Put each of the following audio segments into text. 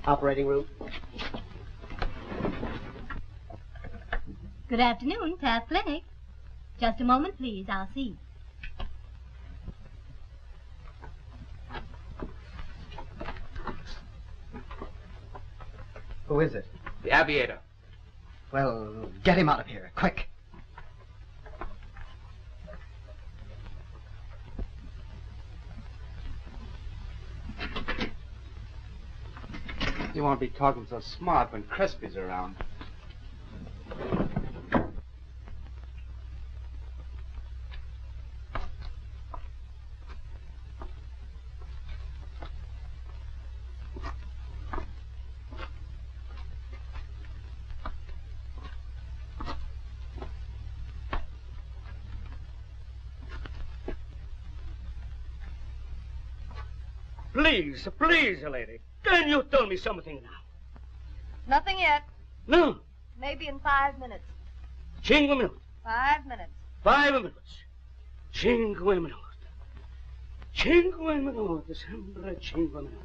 Operating room. Good afternoon, Taft Clinic. Just a moment, please. I'll see. Who is it? The aviator. Well, get him out of here, quick. You won't be talking so smart when Crespi's around. Please, please, lady. Can you tell me something now? Nothing yet. No. Maybe in 5 minutes. 5 minutes. 5 minutes. 5 minutes. 5 minutos. 5 minutos. Sempre 5 minutos.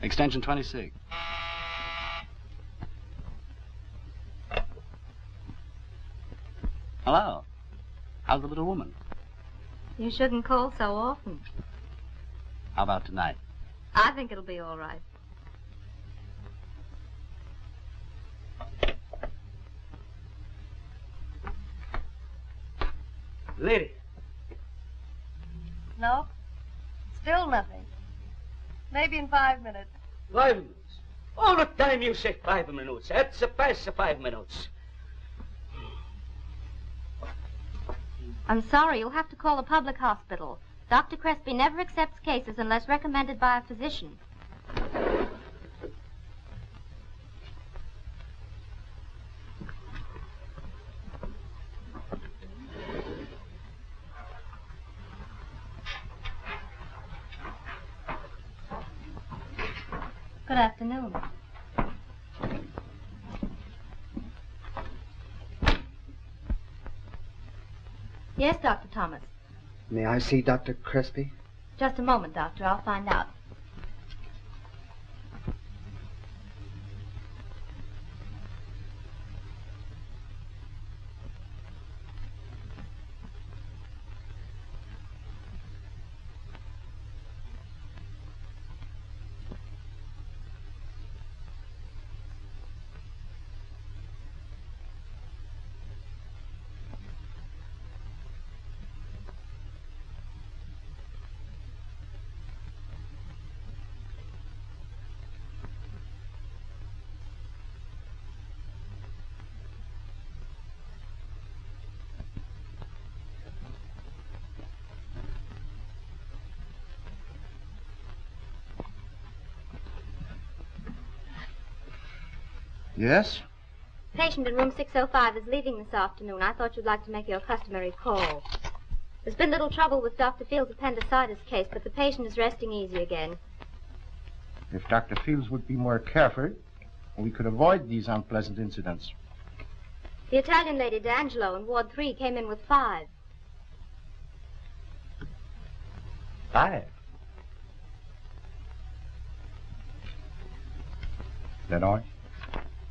Extension 26. Hello. How's the little woman? You shouldn't call so often. How about tonight? I think it'll be all right. Lady. No? Still nothing. Maybe in 5 minutes. 5 minutes. All the time you say 5 minutes. That's past 5 minutes. I'm sorry, you'll have to call a public hospital. Dr. Crespi never accepts cases unless recommended by a physician. Good afternoon. Yes, Dr. Thomas. May I see Dr. Crespi? Just a moment, Doctor. I'll find out. Yes? Patient in room 605 is leaving this afternoon. I thought you'd like to make your customary call. There's been little trouble with Dr. Field's appendicitis case, but the patient is resting easy again. If Dr. Fields would be more careful, we could avoid these unpleasant incidents. The Italian lady, D'Angelo, in Ward 3, came in with 5. 5? Is that all?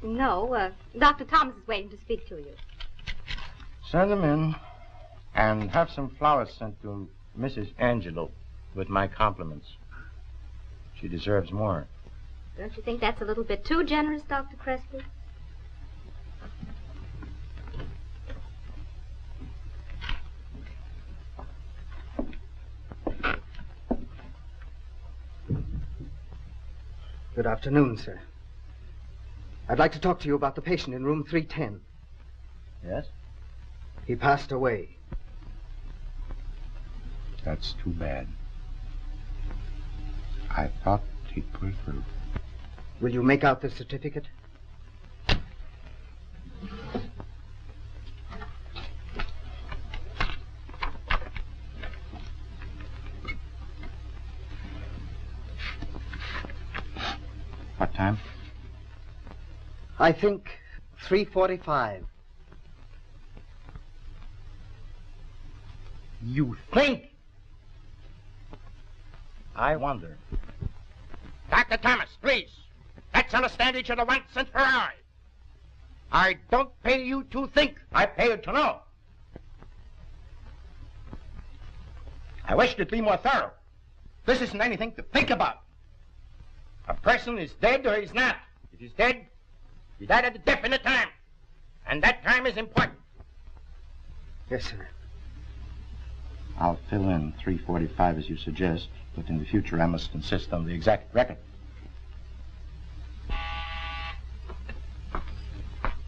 No, Dr. Thomas is waiting to speak to you. Send them in and have some flowers sent to Mrs. Angelo with my compliments. She deserves more. Don't you think that's a little bit too generous, Dr. Crespi? Good afternoon, sir. I'd like to talk to you about the patient in room 310. Yes? He passed away. That's too bad. I thought he'd pull through. Will you make out the certificate? What time? I think 3:45. You think? I wonder. Dr. Thomas, please. Let's understand each other once and for all. I don't pay you to think. I pay you to know. I wish you'd be more thorough. This isn't anything to think about. A person is dead or he's not. If he's dead, he died at a definite time. And that time is important. Yes, sir. I'll fill in 3:45 as you suggest, but in the future I must insist on the exact record.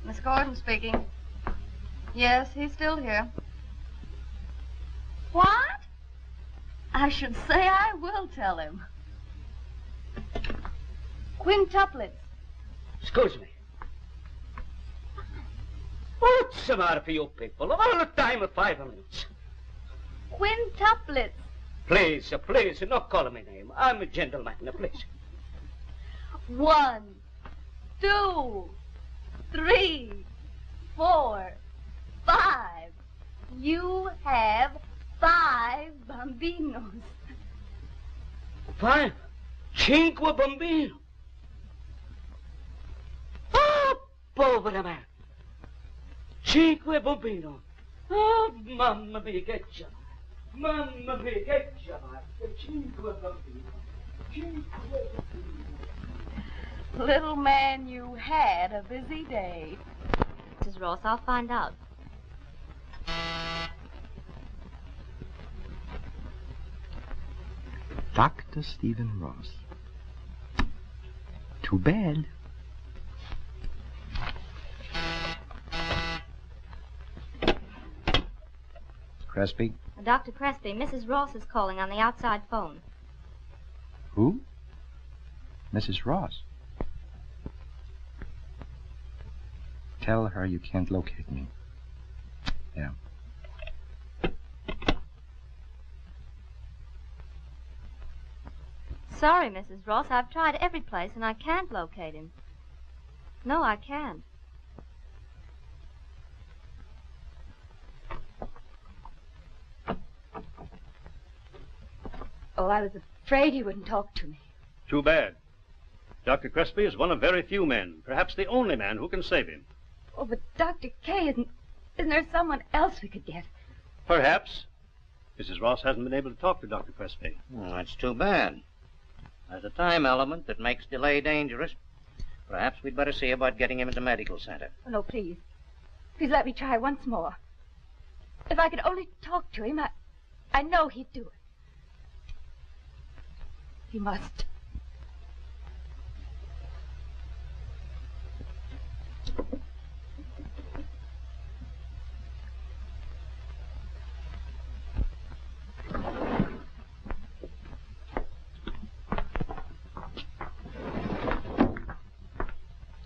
Miss Gordon speaking. Yes, he's still here. What? I should say I will tell him. Quintuplets. Excuse me. What's the matter for you people? All the time of 5 minutes. Quintuplets. Please, please, not call me name. I'm a gentleman, please. 1, 2, 3, 4, 5. You have 5 bambinos. 5? 5 bambino. Ah, povera me. 5 bambino. Oh, mamma mia, che c'è? Mamma mia, che c'è? 5 bambino. 5 bambino. Little man, you had a busy day. Mrs. Ross, I'll find out. Dr. Stephen Ross. Too bad. Crespi? Dr. Crespi, Mrs. Ross is calling on the outside phone. Who? Mrs. Ross. Tell her you can't locate me. Yeah. Sorry, Mrs. Ross, I've tried every place and I can't locate him. No, I can't. Oh, I was afraid he wouldn't talk to me. Too bad. Dr. Crespi is one of very few men, perhaps the only man who can save him. Oh, but Dr. K, isn't there someone else we could get? Perhaps. Mrs. Ross hasn't been able to talk to Dr. Crespi. Well, that's too bad. There's a time element that makes delay dangerous. Perhaps we'd better see about getting him into medical center. Oh, no, please. Please let me try once more. If I could only talk to him, I know he'd do it. He must.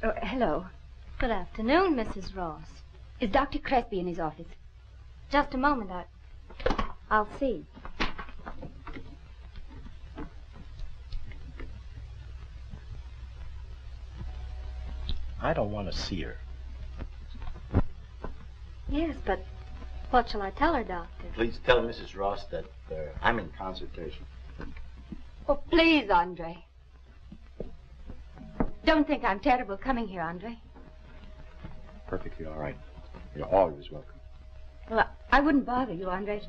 Oh, hello. Good afternoon, Mrs. Ross. Is Dr. Crespi in his office? Just a moment, I'll see. I don't want to see her. Yes, but what shall I tell her, Doctor? Please tell Mrs. Ross that I'm in consultation. Oh, please, Andre. Don't think I'm terrible coming here, Andre. Perfectly all right. You're always welcome. Well, I wouldn't bother you, Andre.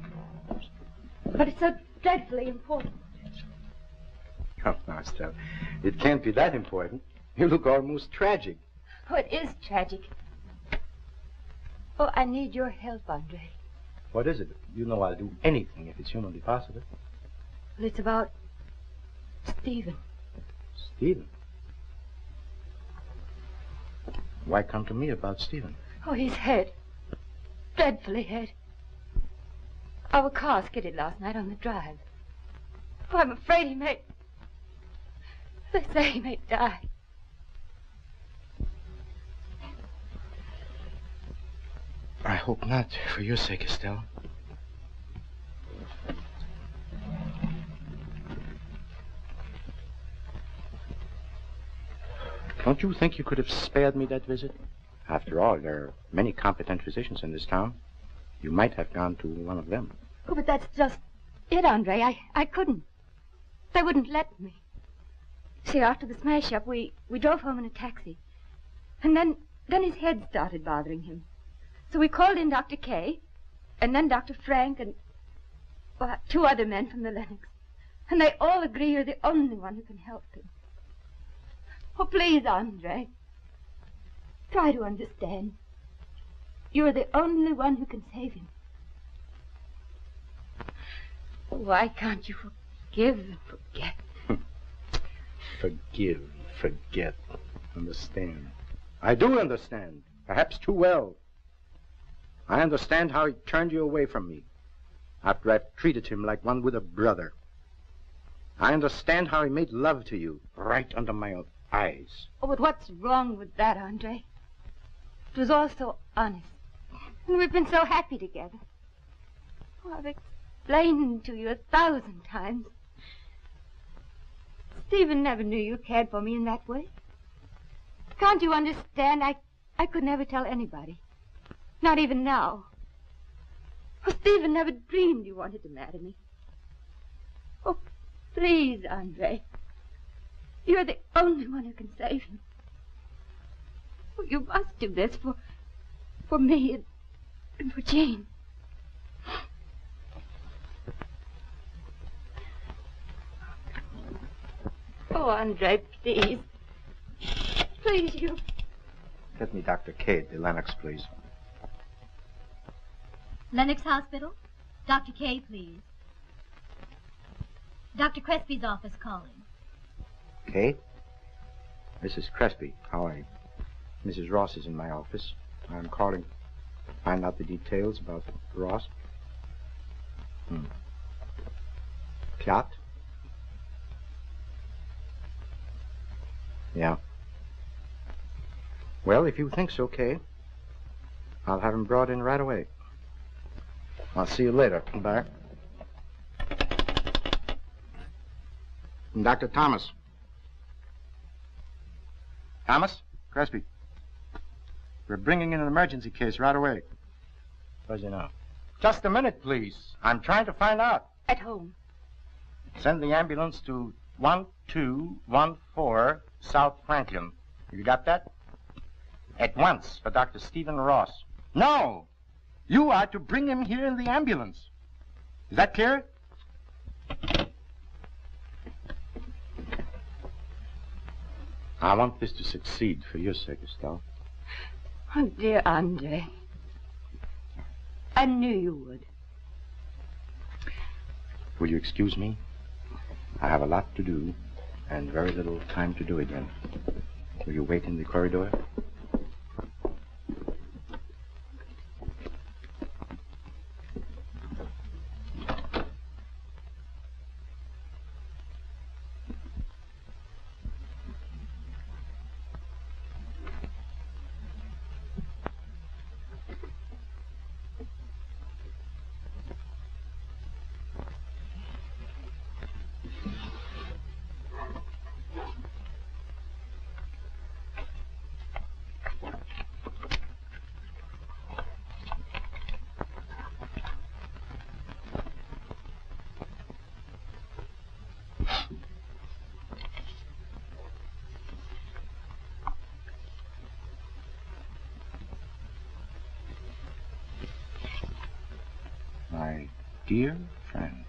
But it's so dreadfully important. Oh, now, Estelle, it can't be that important. You look almost tragic. Oh, it is tragic. Oh, I need your help, Andre. What is it? You know I'll do anything if it's humanly possible. Well, it's about Stephen. Stephen? Why come to me about Stephen? Oh, he's hurt. Dreadfully hurt. Our car skidded last night on the drive. Oh, I'm afraid he may... They say he may die. I hope not, for your sake, Estelle. Don't you think you could have spared me that visit? After all, there are many competent physicians in this town. You might have gone to one of them. Oh, but that's just it, Andre. I couldn't. They wouldn't let me. See, after the smash-up, we drove home in a taxi. And then his head started bothering him. So we called in Dr. Kay, and then Dr. Frank, and 2 other men from the Lennox. And they all agree you're the only one who can help him. Oh, please, Andre. Try to understand. You're the only one who can save him. Why can't you forgive and forget? Forgive, forget, understand. I do understand, perhaps too well. I understand how he turned you away from me after I've treated him like one with a brother. I understand how he made love to you right under my eyes. Oh, but what's wrong with that, Andre? It was all so honest. And we've been so happy together. Oh, I've explained to you 1,000 times. Stephen never knew you cared for me in that way. Can't you understand? I could never tell anybody. Not even now. Oh, Stephen never dreamed you wanted to marry me. Oh, please, Andre. You're the only one who can save him. Oh, you must do this for me and for Jeanne. Oh, Andre, please. Please, you. Get me Dr. Kay at the Lennox, please. Lennox Hospital? Dr. Kay, please. Dr. Crespi's office calling. Kay? Mrs. Crespi, how are you? Mrs. Ross is in my office. I'm calling to find out the details about Ross. Clot? Yeah. Well, if you think so, Kay, I'll have him brought in right away. I'll see you later. Bye. And Dr. Thomas. Thomas? Crespi. We're bringing in an emergency case right away. Where's he now? Just a minute, please. I'm trying to find out. At home. Send the ambulance to 1214 South Franklin. You got that? At once for Dr. Stephen Ross. No! You are to bring him here in the ambulance. Is that clear? I want this to succeed for your sake, Estelle. Oh, dear Andre. I knew you would. Will you excuse me? I have a lot to do and very little time to do it in. Will you wait in the corridor? My dear friend.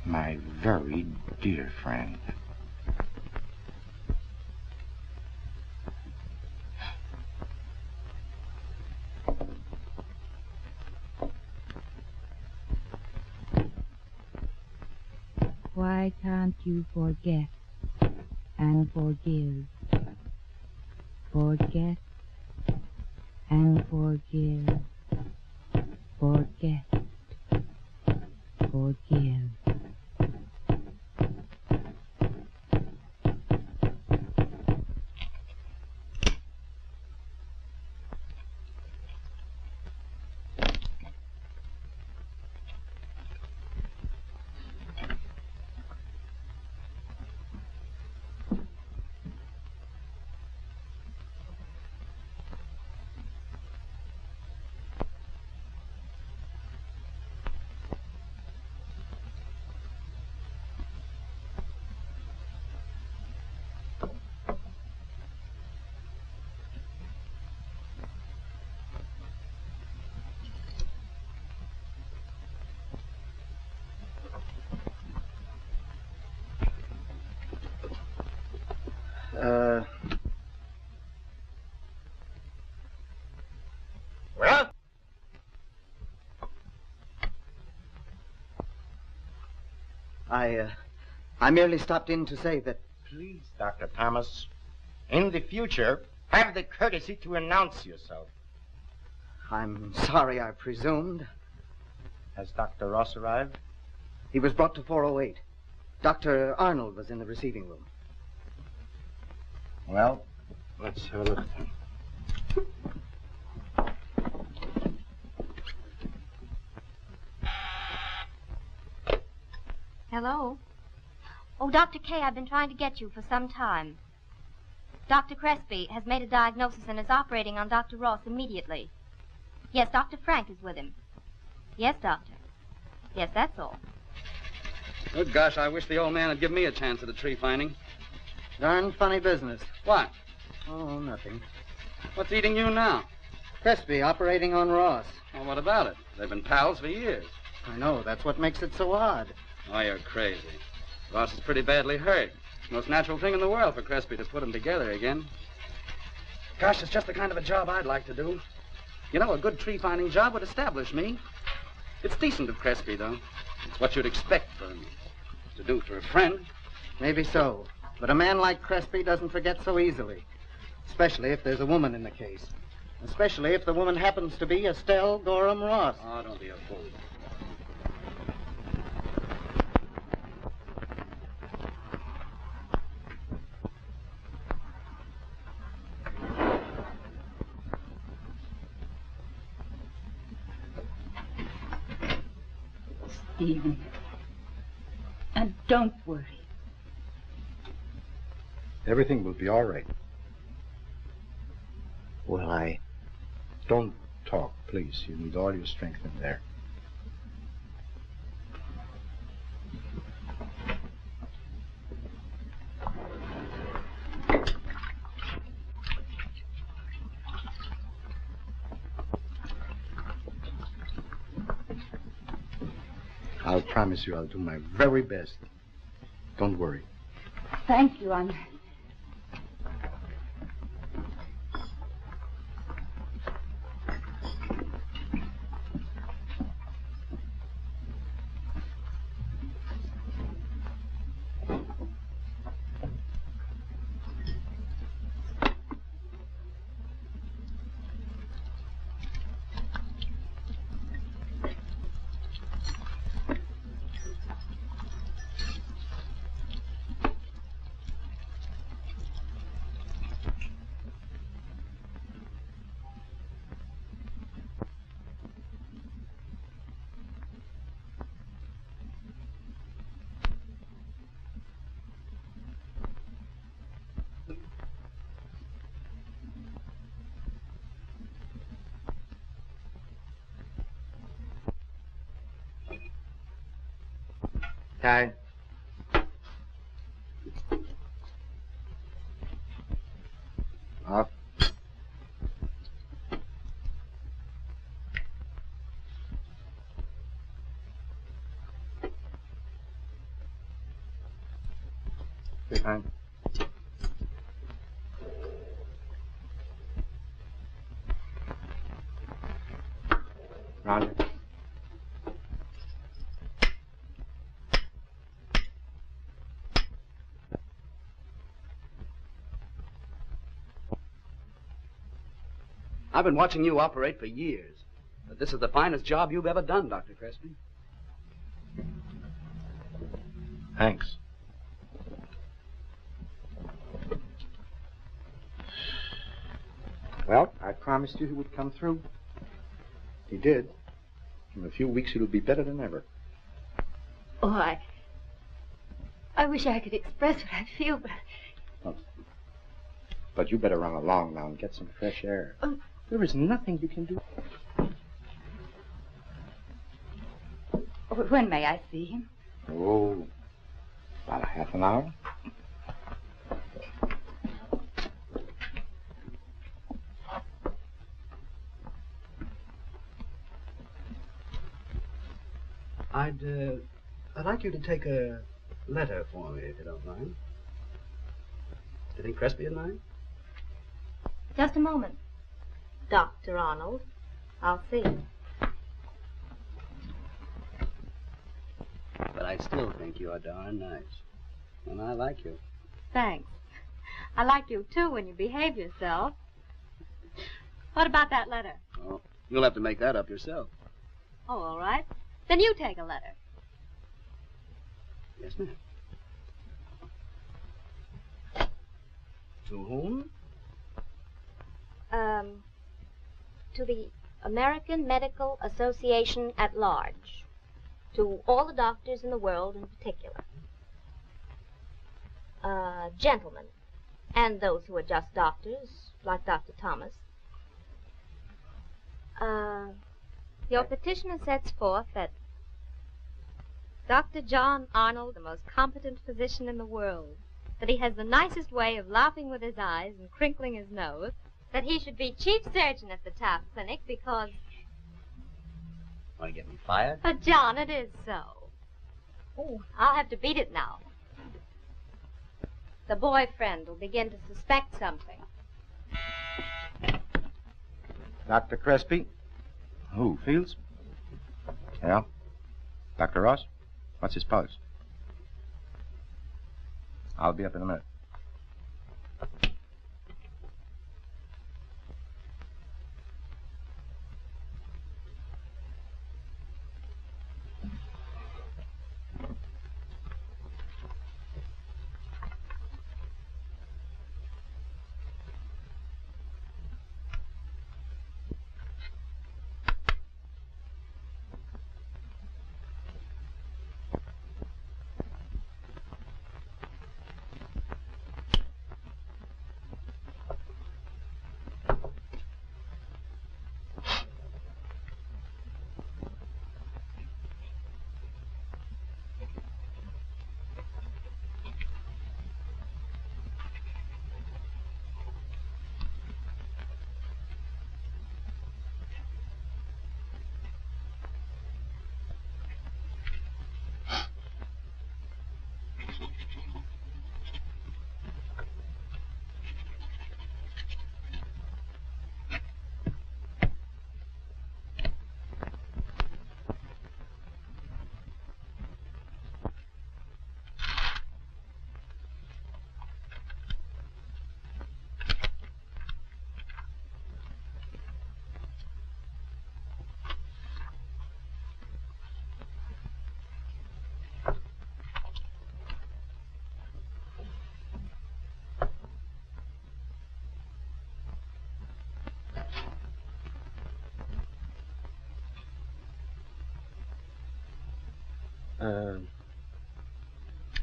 My very dear friend. Why can't you forget and forgive? Forget and forgive. Forget. Forgive. I merely stopped in to say that... Please, Dr. Thomas, in the future, have the courtesy to announce yourself. I'm sorry I presumed. Has Dr. Ross arrived? He was brought to 408. Dr. Arnold was in the receiving room. Well, let's have a look at him. Hello? Oh, Dr. K, I've been trying to get you for some time. Dr. Crespi has made a diagnosis and is operating on Dr. Ross immediately. Yes, Dr. Frank is with him. Yes, Doctor. Yes, that's all. Good gosh, I wish the old man had given me a chance at a tree finding. Darn funny business. What? Oh, nothing. What's eating you now? Crespi operating on Ross. Well, what about it? They've been pals for years. I know. That's what makes it so odd. Oh, you're crazy. Ross is pretty badly hurt. Most natural thing in the world for Crespi to put them together again. Gosh, it's just the kind of a job I'd like to do. You know, a good tree-finding job would establish me. It's decent of Crespi, though. It's what you'd expect for him to do for a friend. Maybe so. But a man like Crespi doesn't forget so easily. Especially if there's a woman in the case. Especially if the woman happens to be Estelle Gorham Ross. Oh, don't be a fool. Stephen. And don't worry. Everything will be all right. Well, Don't talk, please. You need all your strength in there. I'll promise you I'll do my very best. Don't worry. Thank you, Honor. Ty. Off. Good time. Roger. I've been watching you operate for years. But this is the finest job you've ever done, Dr. Crespi. Thanks. Well, I promised you he would come through. He did. In a few weeks, it'll be better than ever. Oh, I wish I could express what I feel, but... Oh. But you better run along now and get some fresh air. There is nothing you can do. When may I see him? Oh, about a half an hour. I'd like you to take a letter for me, if you don't mind. Do you think Crespi would mind? Just a moment. Dr. Arnold, I'll see. But I I still think you're darn nice. And I like you. Thanks. I like you, too, when you behave yourself. What about that letter? Oh, you'll have to make that up yourself. Oh, all right. Then you take a letter. Yes, ma'am. To whom? To the American Medical Association at large. To all the doctors in the world in particular. Gentlemen, and those who are just doctors, like Dr. Thomas. Your petitioner sets forth that Dr. John Arnold, the most competent physician in the world, that he has the nicest way of laughing with his eyes and crinkling his nose, that he should be chief surgeon at the Taft Clinic because... Want to get me fired? But, John, it is so. Oh, I'll have to beat it now. The boyfriend will begin to suspect something. Dr. Crespi? Who, Fields? Yeah? Dr. Ross? What's his pulse? I'll be up in a minute.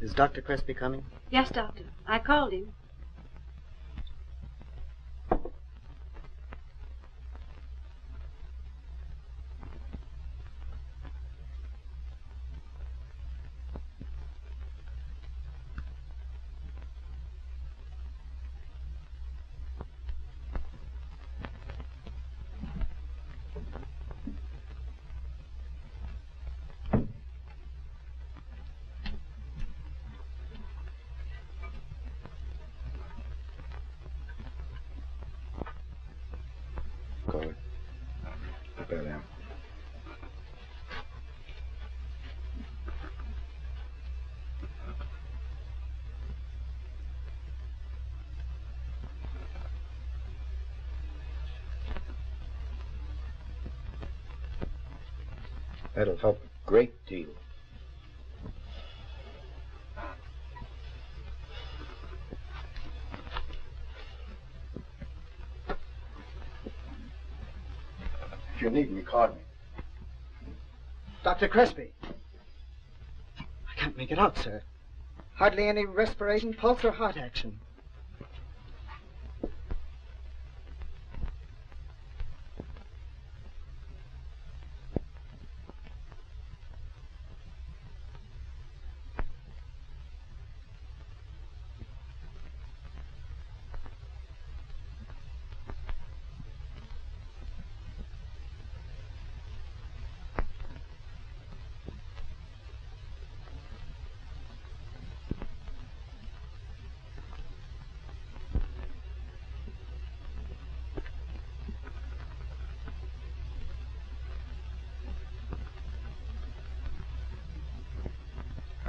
Is Dr. Crespi coming? Yes, Doctor. I called him. Go ahead. Prepare them. That'll help a great deal. If you need me, call me. Dr. Crespi. I can't make it out, sir. Hardly any respiration, pulse, or heart action.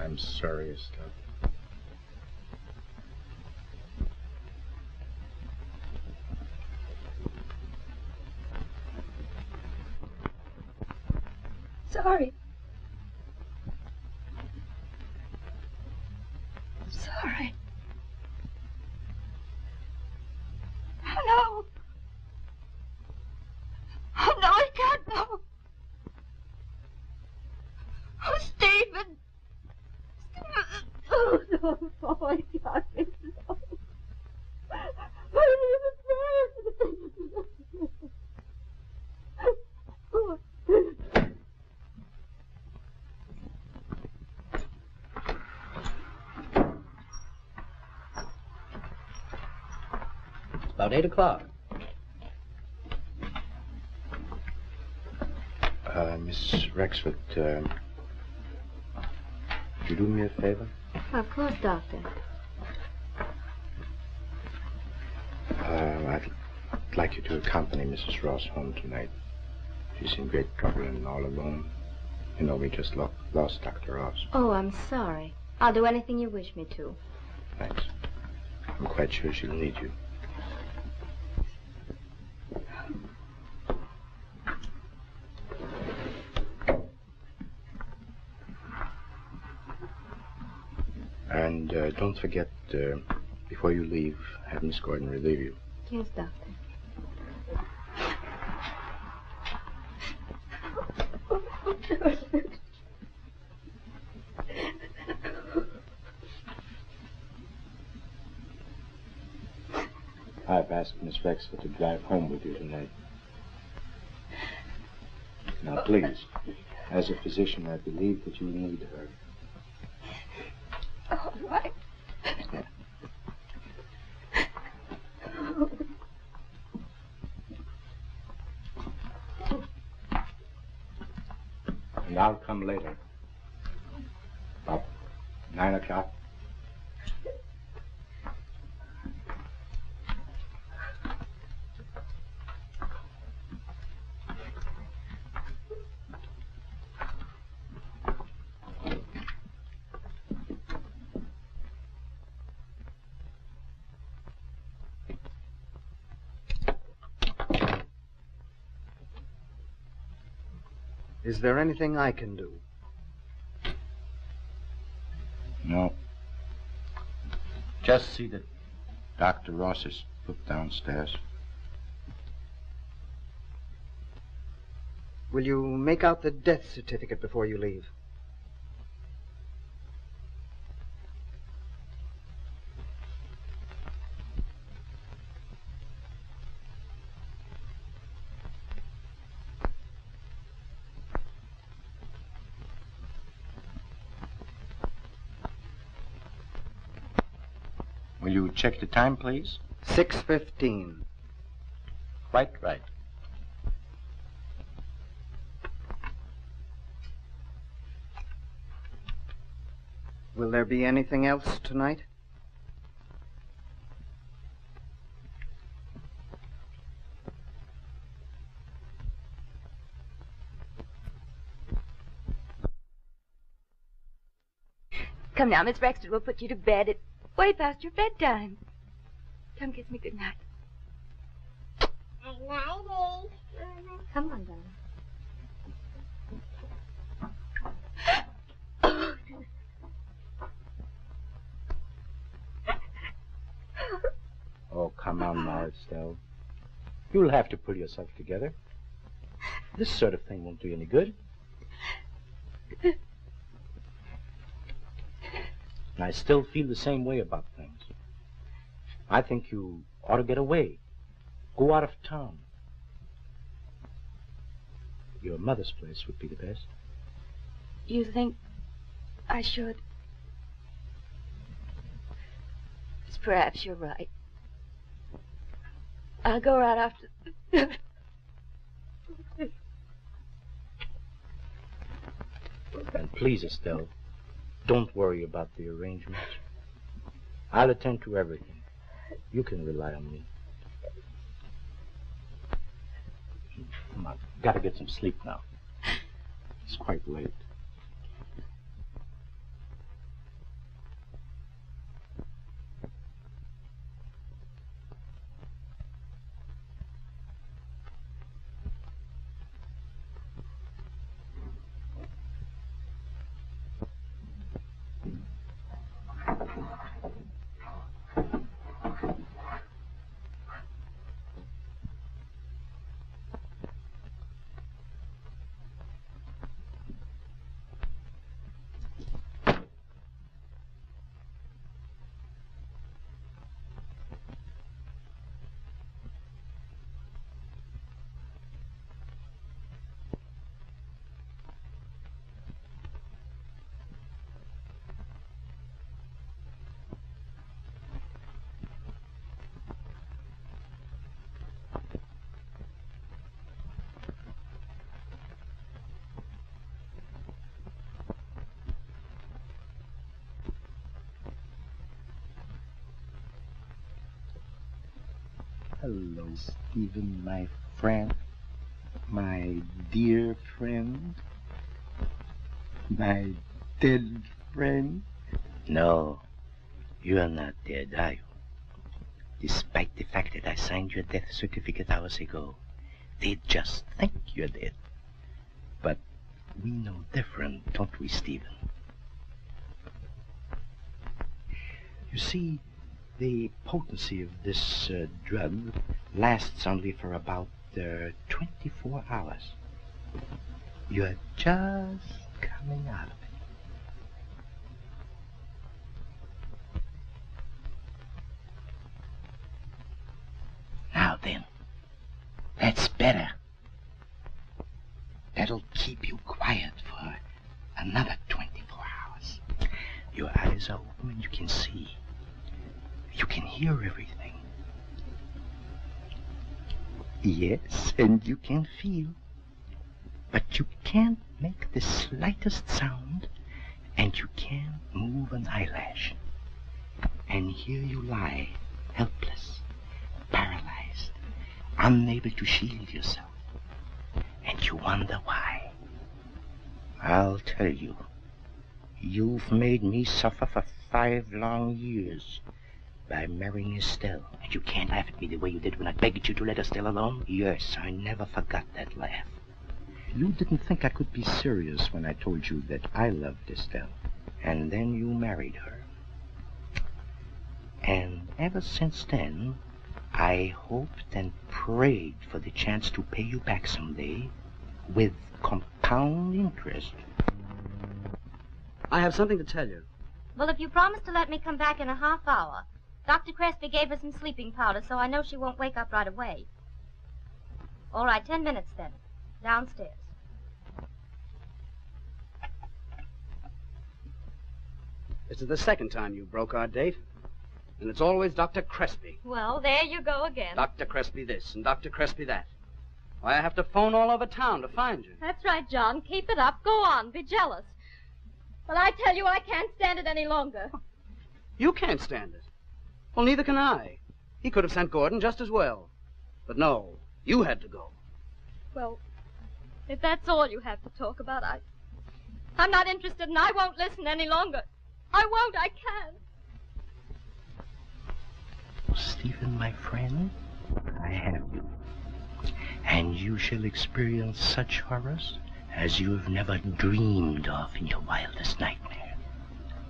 I'm sorry, Estelle. Sorry. Sorry. Oh, no. Oh, no, I can't, no. Oh, Stephen. Oh, no. Oh, I can't. No. About 8 o'clock. Miss Rexford, would you do me a favor? Of course, Doctor. I'd like you to accompany Mrs. Ross home tonight. She's in great trouble and all alone. You know, we just lost Dr. Ross. Oh, I'm sorry. I'll do anything you wish me to. Thanks. I'm quite sure she'll need you. And don't forget, before you leave, have Miss Gordon relieve you. Yes, Doctor. I've asked Miss Rexford to drive home with you tonight. Now, please, as a physician, I believe that you need her. All right. And I'll come later. About 9 o'clock. Is there anything I can do? No. Just see that Dr. Ross is put downstairs. Will you make out the death certificate before you leave? Will you check the time, please? 6:15. Quite right. Will there be anything else tonight? Come now, Miss Rexford, we'll put you to bed. It's way past your bedtime. Come kiss me good night. Nighty. Come on, darling. Oh, come on now, Estelle. You'll have to pull yourself together. This sort of thing won't do you any good. And I still feel the same way about things. I think you ought to get away. Go out of town. Your mother's place would be the best. You think I should? Perhaps you're right. I'll go right after. And please, Estelle, don't worry about the arrangements. I'll attend to everything. You can rely on me. Come on, gotta get some sleep now. It's quite late. Hello, Stephen, my friend. My dear friend. My dead friend. No, you are not dead, are you? Despite the fact that I signed your death certificate hours ago, they just think you're dead. But we know different, don't we, Stephen? You see, the potency of this drug lasts only for about 24 hours. You're just coming out of it. Now then, that's better. That'll keep you quiet for another 24 hours. Your eyes are open and you can see. You can hear everything. Yes, and you can feel. But you can't make the slightest sound, and you can't move an eyelash. And here you lie, helpless, paralyzed, unable to shield yourself. And you wonder why. I'll tell you. You've made me suffer for 5 long years by marrying Estelle. And you can't laugh at me the way you did when I begged you to let Estelle alone. Yes, I never forgot that laugh. You didn't think I could be serious when I told you that I loved Estelle. And then you married her. And ever since then, I hoped and prayed for the chance to pay you back someday with compound interest. I have something to tell you. Well, if you promise to let me come back in a half hour. Dr. Crespi gave her some sleeping powder, so I know she won't wake up right away. All right, 10 minutes then. Downstairs. This is the second time you broke our date. And it's always Dr. Crespi. Well, there you go again. Dr. Crespi this and Dr. Crespi that. Why, I have to phone all over town to find you. That's right, John. Keep it up. Go on. Be jealous. But I tell you, I can't stand it any longer. You can't stand it. Well, neither can I. He could have sent Gordon just as well. But no, you had to go. Well, if that's all you have to talk about, I'm not interested and I won't listen any longer. I won't. I can't. Stephen, my friend, I have you. And you shall experience such horrors as you have never dreamed of in your wildest nightmare.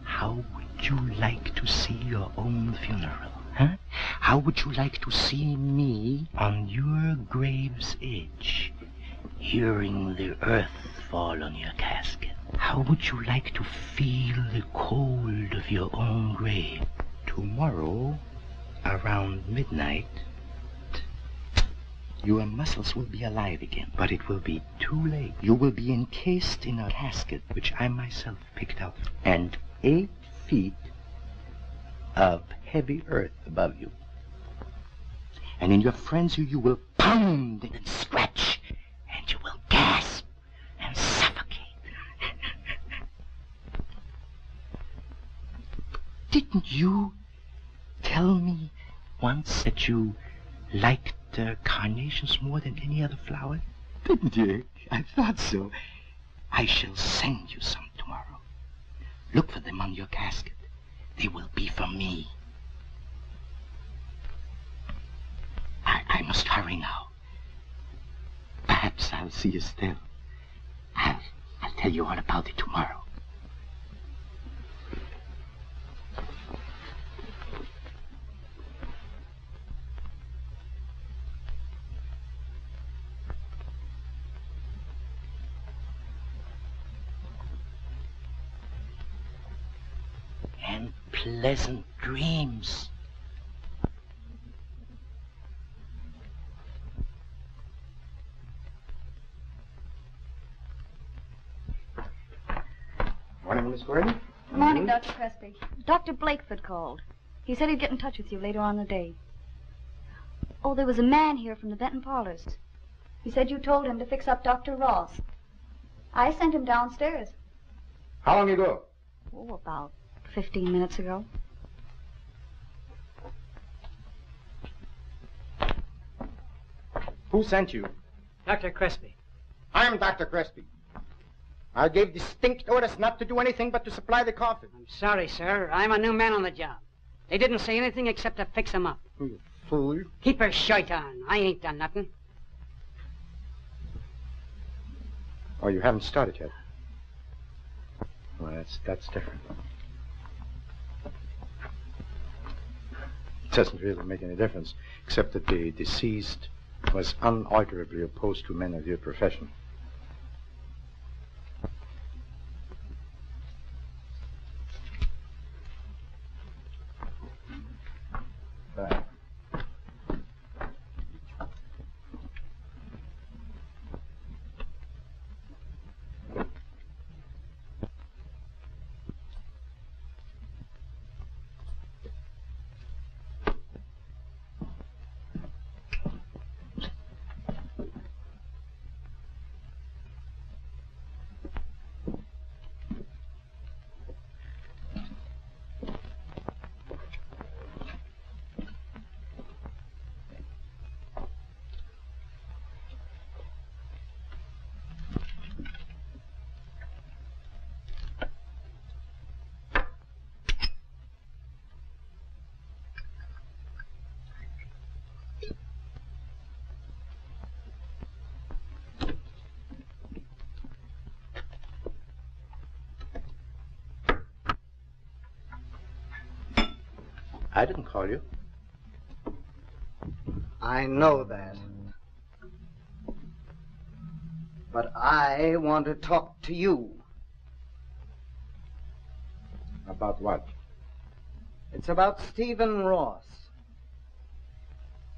How would you like to see your own funeral, huh? How would you like to see me on your grave's edge, hearing the earth fall on your casket? How would you like to feel the cold of your own grave? Tomorrow, around midnight, your muscles will be alive again, but it will be too late. You will be encased in a casket which I myself picked out, and 8 feet of heavy earth above you. And in your frenzy, you will pound and scratch, and you will gasp and suffocate. Didn't you tell me once that you liked carnations more than any other flower? Didn't you? I thought so. I shall send you some tomorrow. Look for them on your casket. They will be for me. I must hurry now. Perhaps I'll see you still. I'll tell you all about it tomorrow. And pleasant dreams. Morning, Miss Gordon. Good morning, Dr. Crespi. Dr. Blakeford called. He said he'd get in touch with you later on in the day. Oh, there was a man here from the Benton Parlors. He said you told him to fix up Dr. Ross. I sent him downstairs. How long ago? Oh, about 15 minutes ago. Who sent you? Dr. Crespi. I'm Dr. Crespi. I gave distinct orders not to do anything but to supply the coffin. I'm sorry, sir. I'm a new man on the job. They didn't say anything except to fix him up. You fool. Keep her shirt on. I ain't done nothing. Oh, you haven't started yet. Well, that's different. It doesn't really make any difference, except that the deceased was unalterably opposed to men of your profession. I didn't call you. I know that. But I want to talk to you. About what? It's about Stephen Ross.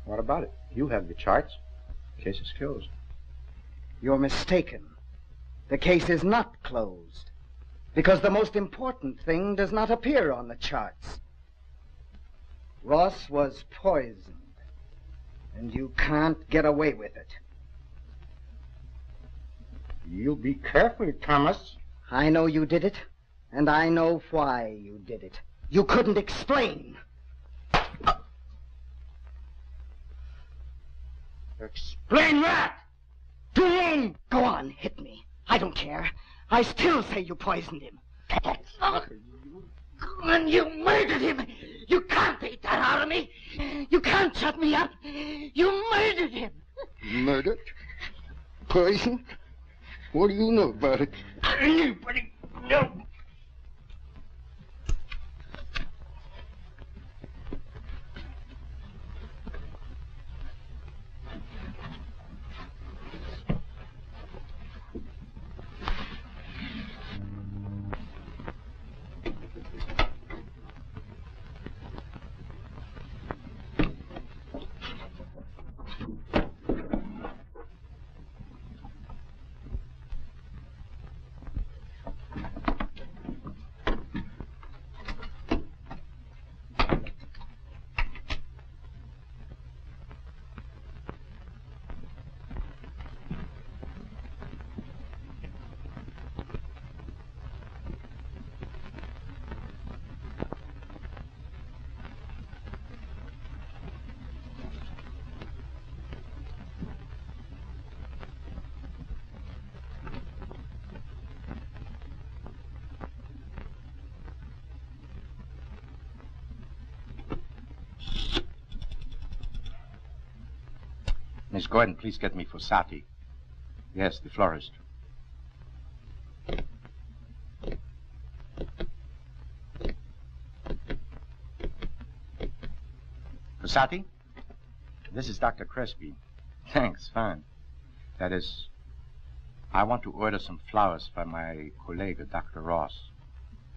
What about it? You have the charts. The case is closed. You're mistaken. The case is not closed. Because the most important thing does not appear on the charts. Ross was poisoned, and you can't get away with it. You be careful, Thomas. I know you did it, and I know why you did it. You couldn't explain. Explain that! To whom? Go on, hit me. I don't care. I still say you poisoned him. And you murdered him. You can't beat that out of me. You can't shut me up. You murdered him. Murdered? Poison? What do you know about it? Anybody know? Miss Gordon, please get me Fossati. Yes, the florist. Fossati? This is Dr. Crespi. Thanks, fine. That is, I want to order some flowers for my colleague, Dr. Ross.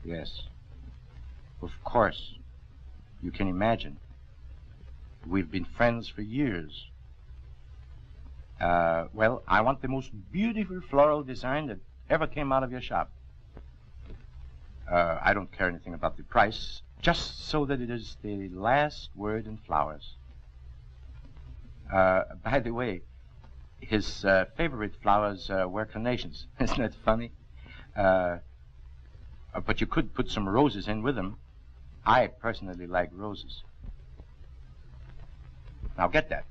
Yes. Of course. You can imagine. We've been friends for years. Well, I want the most beautiful floral design that ever came out of your shop. I don't care anything about the price, just so that it is the last word in flowers. By the way, his favorite flowers were carnations. Isn't that funny? But you could put some roses in with them. I personally like roses. Now get that.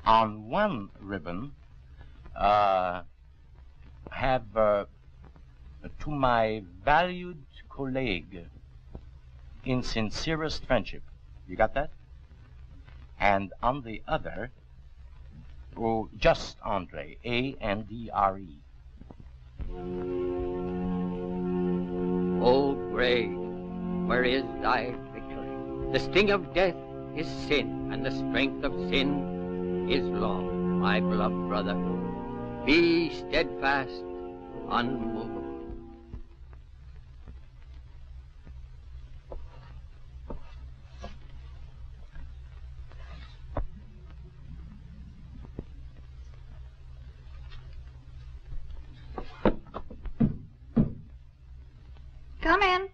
On one ribbon, have to my valued colleague in sincerest friendship. You got that? And on the other, oh, just Andre, A-N-D-R-E. O grave, where is thy victory? The sting of death is sin, and the strength of sin is law. My beloved brother, be steadfast, unmovable. Come in.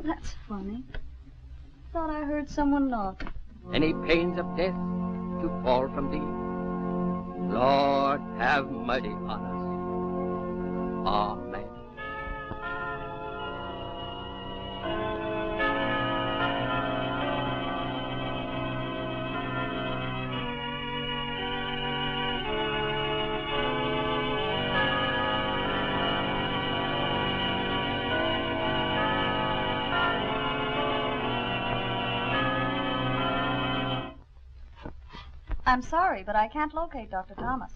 That's funny. Thought I heard someone knock. Any pains of death to fall from thee? Lord, have mercy on us. Amen. I'm sorry, but I can't locate Dr. Thomas.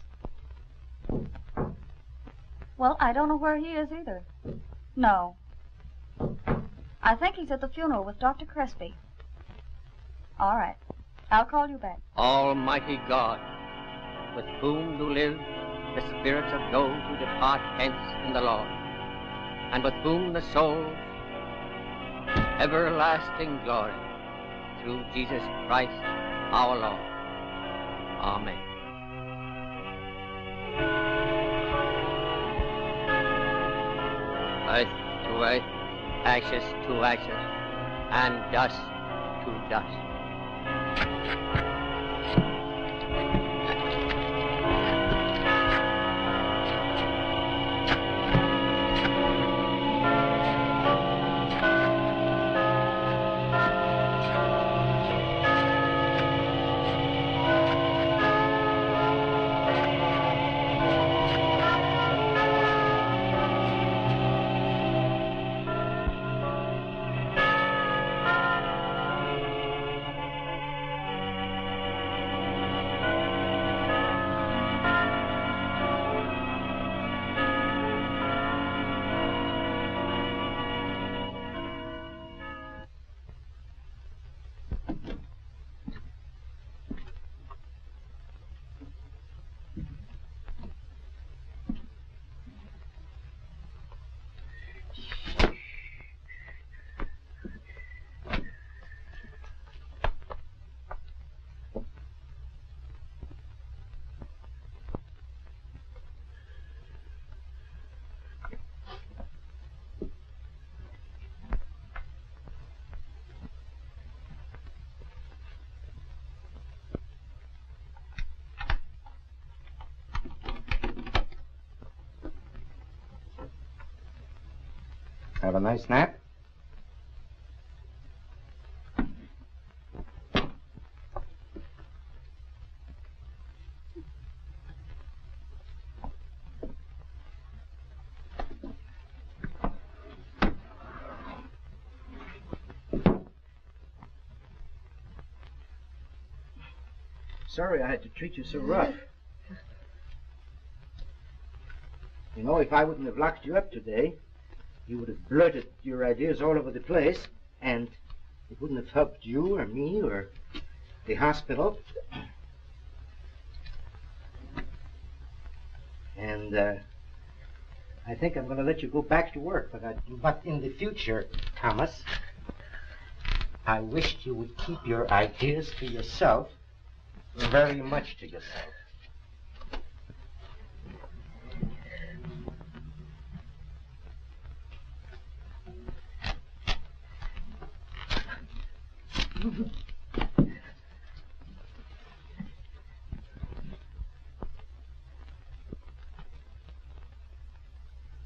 Well, I don't know where he is either. No. I think he's at the funeral with Dr. Crespi. All right. I'll call you back. Almighty God, with whom do live the spirits of those who depart hence in the Lord, and with whom the souls everlasting glory, through Jesus Christ our Lord. Amen. Earth to earth, ashes to ashes, and dust to dust. Have a nice nap? Sorry I had to treat you so rough. You know, if I wouldn't have locked you up today, you would have blurted your ideas all over the place, and it wouldn't have helped you or me or the hospital. And I think I'm going to let you go back to work, but in the future, Thomas, I wished you would keep your ideas to yourself, very much to yourself.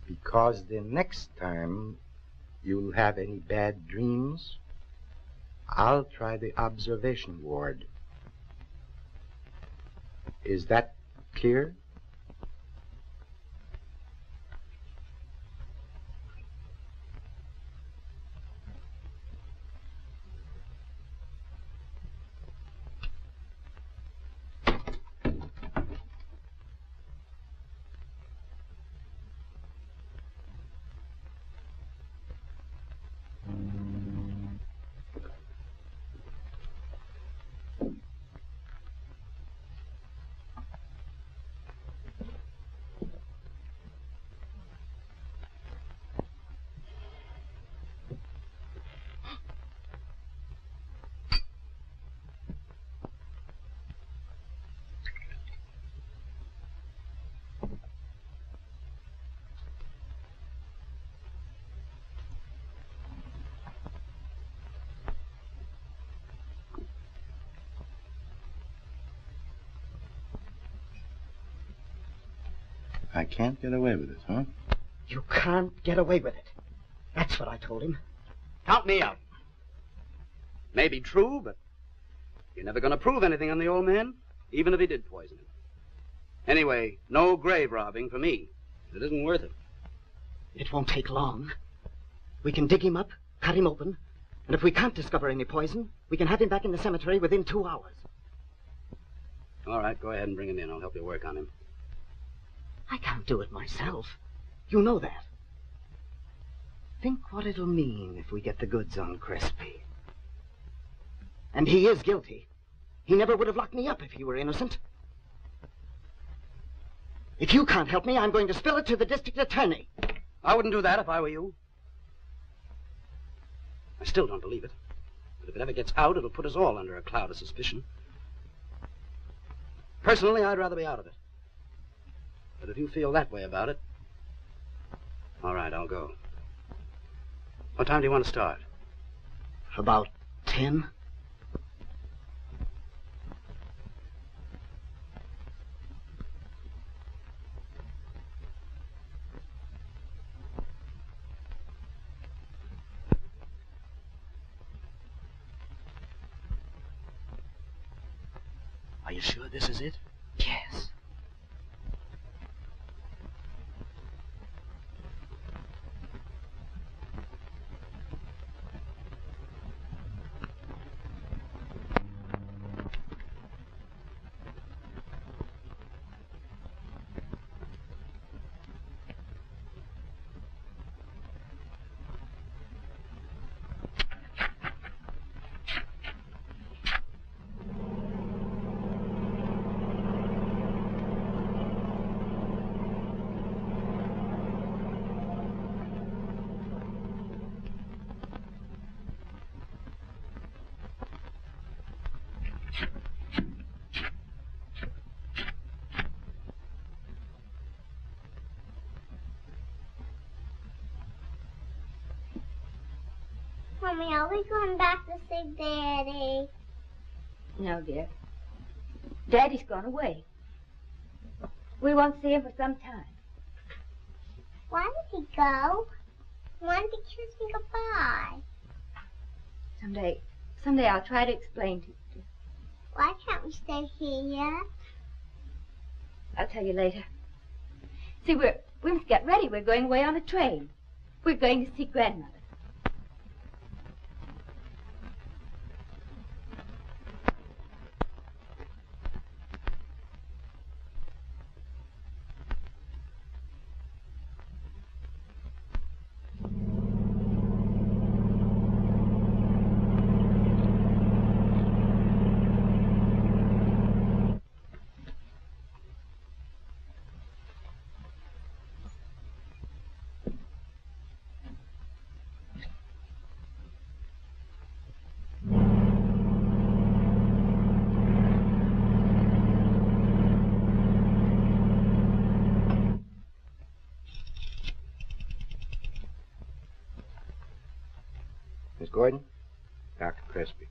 Because the next time you'll have any bad dreams, I'll try the observation ward. Is that clear? I can't get away with it, huh? You can't get away with it. That's what I told him. Count me out. May be true, but you're never going to prove anything on the old man, even if he did poison him. Anyway, no grave robbing for me. It isn't worth it. It won't take long. We can dig him up, cut him open, and if we can't discover any poison, we can have him back in the cemetery within 2 hours. All right, go ahead and bring him in. I'll help you work on him. I can't do it myself. You know that. Think what it'll mean if we get the goods on Crespi. And he is guilty. He never would have locked me up if he were innocent. If you can't help me, I'm going to spill it to the district attorney. I wouldn't do that if I were you. I still don't believe it. But if it ever gets out, it'll put us all under a cloud of suspicion. Personally, I'd rather be out of it. But if you feel that way about it, all right, I'll go. What time do you want to start? About 10. Are you sure this is it? Yes. Mommy, are we going back to see Daddy? No, dear. Daddy's gone away. We won't see him for some time. Why did he go? He wanted to kiss me goodbye. Someday I'll try to explain to you. Why can't we stay here? I'll tell you later. See, we must get ready. We're going away on a train. We're going to see Grandmother. Miss Gordon, Dr. Crespi.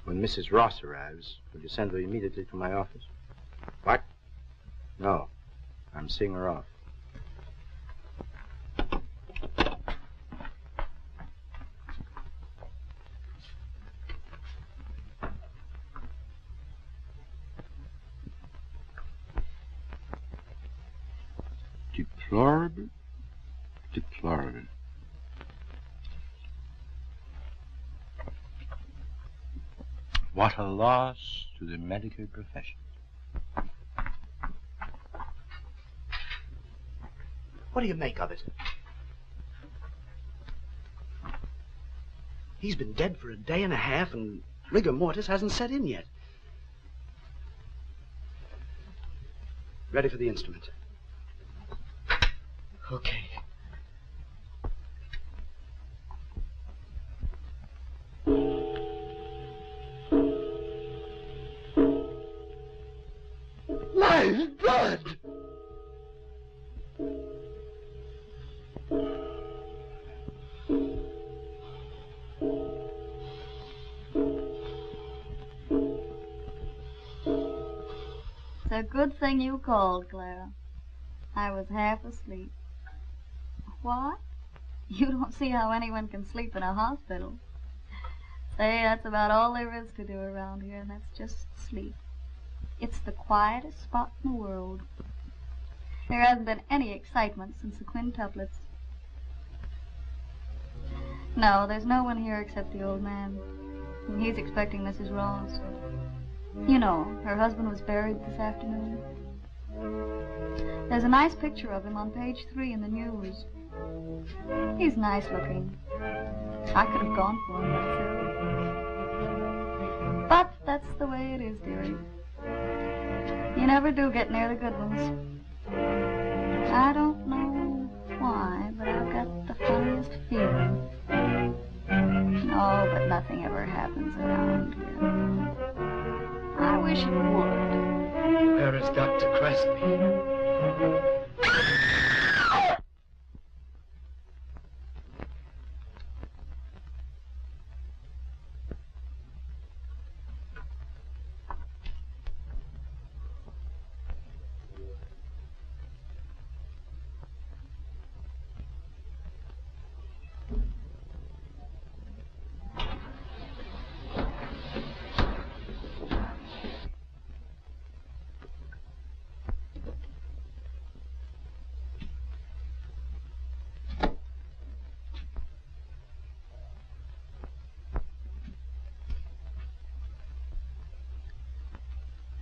When Mrs. Ross arrives, will you send her immediately to my office? What? No. I'm seeing her off. Deplorable. Deplorable. What a loss to the medical profession. What do you make of it? He's been dead for a day and a half, and rigor mortis hasn't set in yet. Ready for the instrument. Okay. My blood! It's a good thing you called, Clara. I was half asleep. What? You don't see how anyone can sleep in a hospital. Say, that's about all there is to do around here, and that's just sleep. It's the quietest spot in the world. There hasn't been any excitement since the quintuplets. No, there's no one here except the old man. And he's expecting Mrs. Ross. You know, her husband was buried this afternoon. There's a nice picture of him on page 3 in the news. He's nice looking. I could have gone for him myself. But that's the way it is, dearie. You never do get near the good ones. I don't know why, but I've got the funniest feeling. No, but nothing ever happens around here. I wish it would. Where is Dr. Crespi?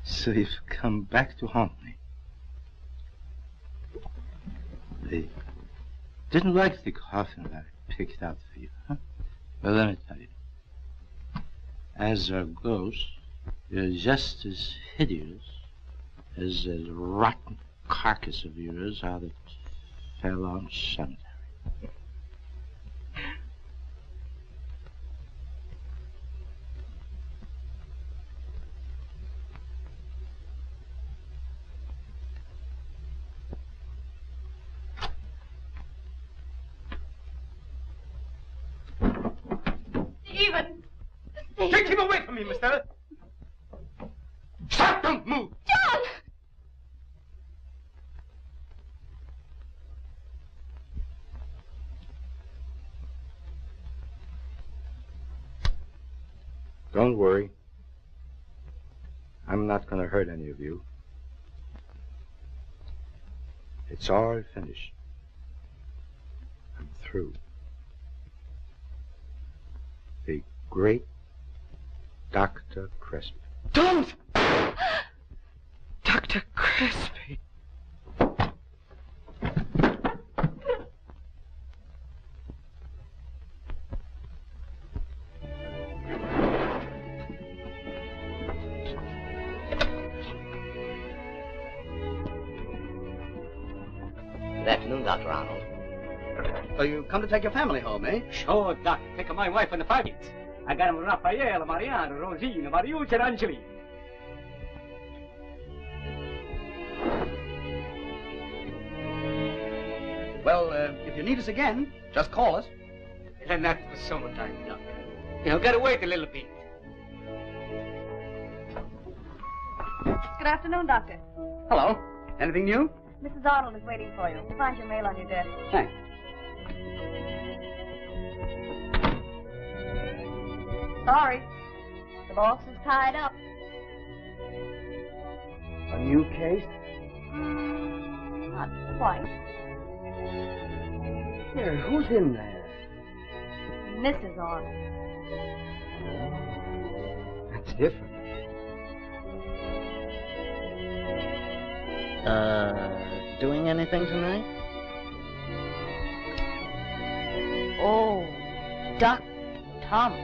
So you've come back to haunt me. They didn't like the coffin I picked out for you, huh? Well, let me tell you. As a ghost, you're just as hideous as that rotten carcass of yours out at Fairlawn Cemetery. Take him away from me, mister! Stop! Don't move! John! Don't worry. I'm not going to hurt any of you. It's all finished. I'm through. The great Dr. Crespi. Don't! Dr. Crespi. Good afternoon, Dr. Arnold. So you come to take your family home, eh? Sure, Doc. Take my wife and the faggots. I got them Raphael, Mariana, Rosine, Mariuccia, and Angeli. Well, if you need us again, just call us. And that's for summertime, Doc. You know, gotta wait a little bit. Good afternoon, Doctor. Hello. Anything new? Mrs. Arnold is waiting for you. You'll find your mail on your desk. Thanks. Sorry. The boss is tied up. A new case? Not White. Here, who's in there? Mrs. on. That's different. Doing anything tonight? Oh, Doc Thomas.